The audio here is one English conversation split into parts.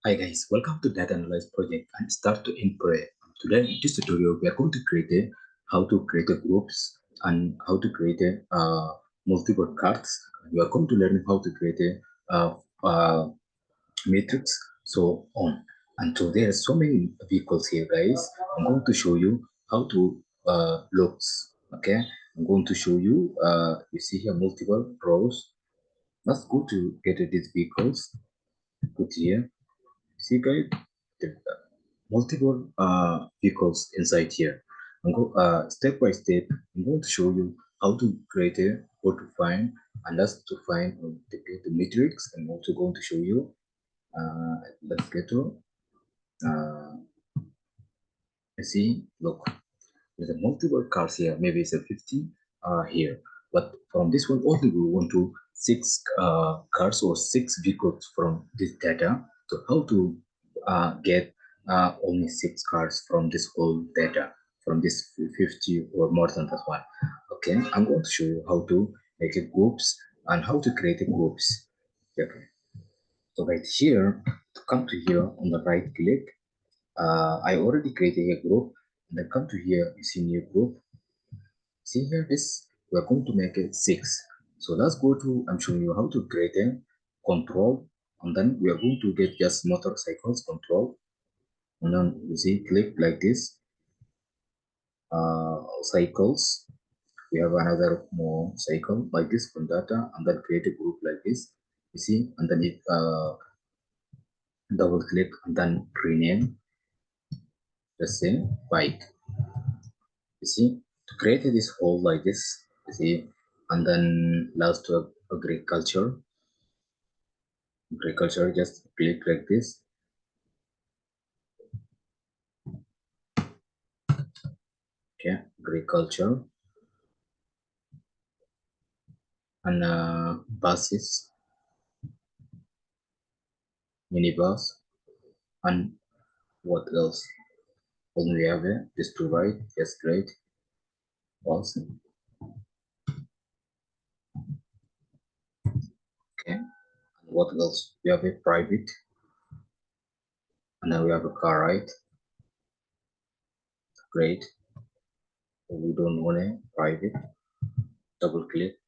Hi guys, welcome to Data Analyze project and start to end prayer. Today in this tutorial we are going to create how to create a groups and how to create multiple cards. We are going to learn how to create matrix so on. And so there are so many vehicles here guys. I'm going to show you how to looks. Okay, I'm going to show you you see here multiple rows. Let's go to get these vehicles. Put here. See guys, the multiple vehicles inside here. I'm go step by step. I'm going to show you how to create it, how to find, and that's to find the matrix. I'm also going to show you. Let's get to. See, look, there's a multiple cars here. Maybe it's a 50 here, but from this one only we want to six cars or six vehicles from this data. So how to get only six cars from this whole data from this 50 or more than that one. Okay, I'm going to show you how to make a groups and how to create a groups. Okay, so right here, to come to here on the right click, I already created a group. And then come to here, you see new group. See here, this we're going to make it six. So let's go to. I'm showing you how to create a control, and then we are going to get just motorcycles control, and then you see click like this. Cycles. We have another more cycle like this from data, and then create a group like this. You see, and then it double click and then rename the same bike. You see, to create this whole like this, you see, and then last to agriculture, just click like this. Okay, agriculture and buses, minibus, and what else? Only we have this to write. Yes, great, awesome. Okay, and what else? We have a private, and then we have a car ride. Great. We don't want a private. Double click,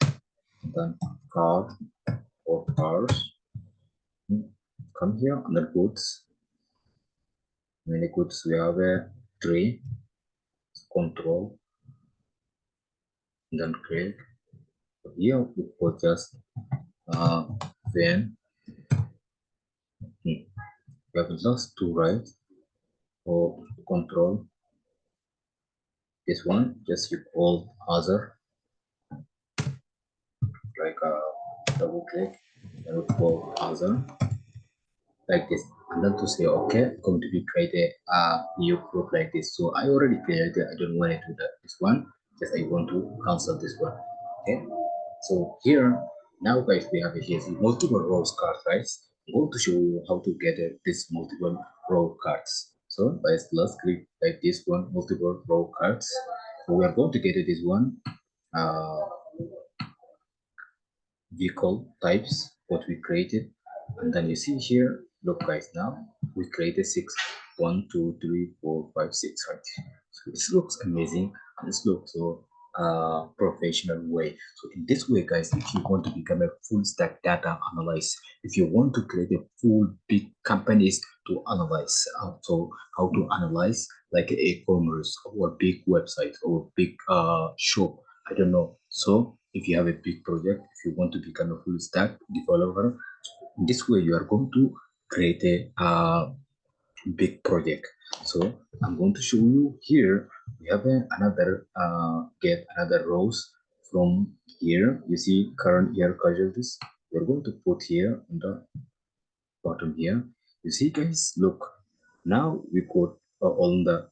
then car or cars. Come here under goods. Many goods we have a tree, control, then click. Here we put just then we have just to right or control. This one just you call other like double click and we call other like this, and then to say okay, I'm going to be create a new group like this. So I already created, I don't want to do that this one, just I want to cancel this one. Okay, so here now guys we have here the multiple rows cards, right? I'm going to show you how to get this multiple row cards. So guys, let's click like this one, multiple row cards. So we are going to get this one uh vehicle types what we created, and then you see here, look guys, now we created six, 1 2 3 4 5 6, right? So this looks amazing and this looks so professional way. So in this way guys, if you want to become a full stack data analyst, if you want to create a full big companies to analyze, so how to analyze like e-commerce or big website or big shop, I don't know. So if you have a big project, if you want to become a full stack developer, in this way you are going to create a big project. So I'm going to show you here. We have another get another rows from here. You see current year casualties. We're going to put here on the bottom here. You see guys, look, now we got all the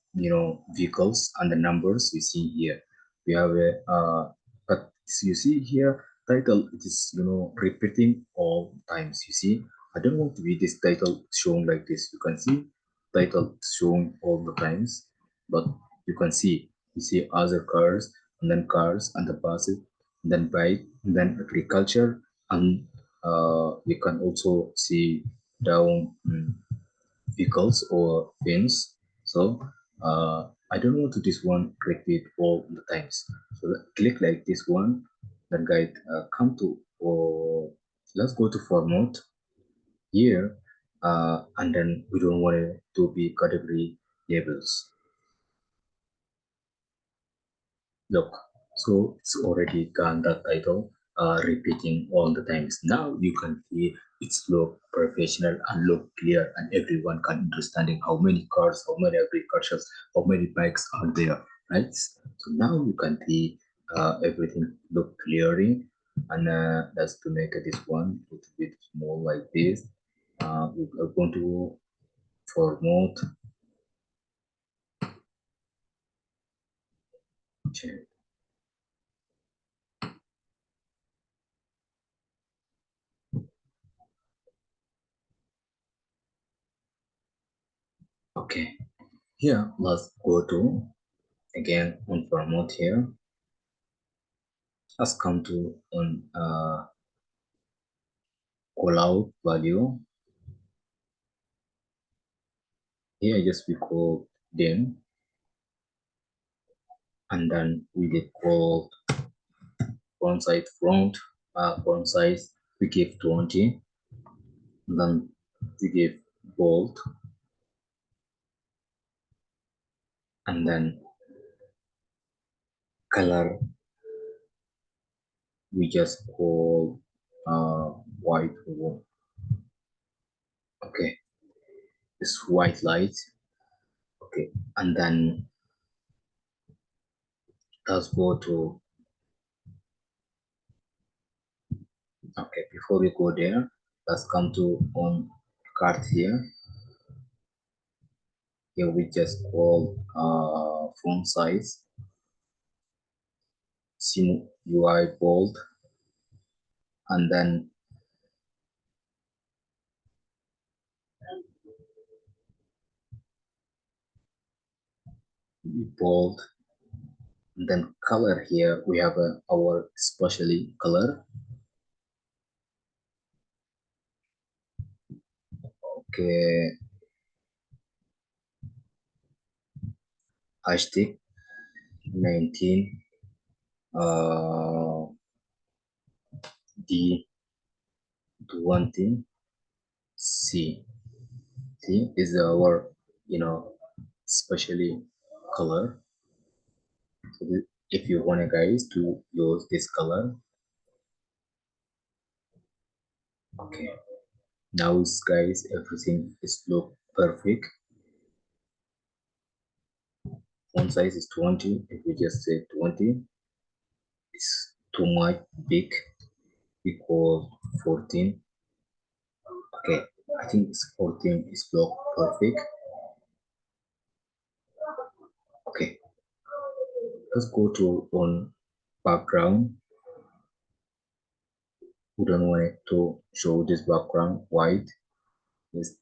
vehicles and the numbers you see here. We have a but you see here title, it is repeating all times. You see, I don't want to be this title shown like this. You can see title shown all the times, but you can see, you see other cars and the buses, and then bike, and then agriculture, and you can also see down vehicles or things. So I don't want to this one click it all the times. So click like this one, then guide come to or let's go to format here, and then we don't want it to be category labels. Look, so it's already done that title, repeating all the times. Now you can see it's look professional and look clear, and everyone can understanding how many cars, how many agricultures, how many bikes are there, right? So now you can see everything look clearly, and that's to make this one a little bit more like this. We are going to format. Okay, here let's go to again on format here. Let's come to on call out value. Here just we call them, and then we get called front side front, front size we give 20, and then we give bold, and then color we just call white. Okay, this white light. Okay, and then let's go to, okay, before we go there, let's come to on card here. Here we just call font size, sim UI bold, and then bold, and then color here we have our specially color. Okay, hashtag 19 D 20 C. See, is our specially color. So if you want guys to use this color, okay. Now guys, everything is look perfect. Font size is 20. If we just say 20, it's too much big. Equal 14. Okay, I think it's 14 is look perfect. Okay, let's go to on background. We don't want it to show this background white. It's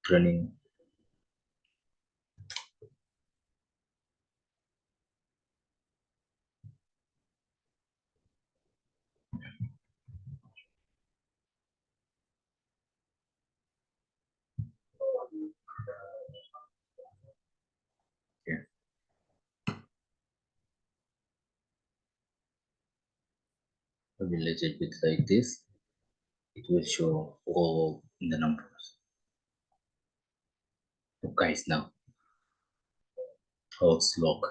turning. Yeah, maybe a little bit like this. It will show all in the numbers. So guys, now how it's look.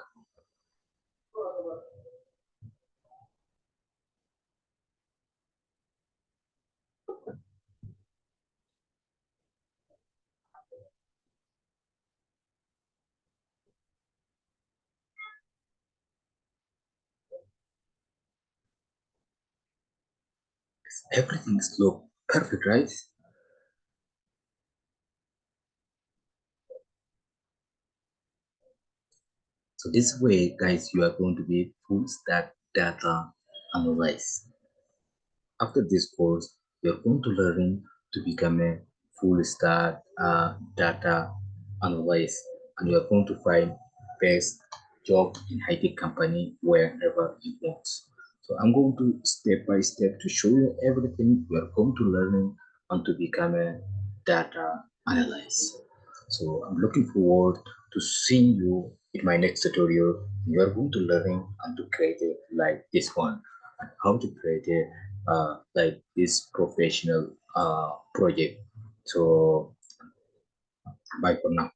Everything's look perfect, right? So this way, guys, you are going to be full stack data analyst. After this course, you're going to learn to become a full stack data analyst, and you're going to find best job in high-tech company wherever you want. So I'm going to step by step to show you everything you are going to learn and to become a data analyst. So I'm looking forward to seeing you in my next tutorial. You are going to learn and to create a like this one, and how to create a like this professional project. So bye for now.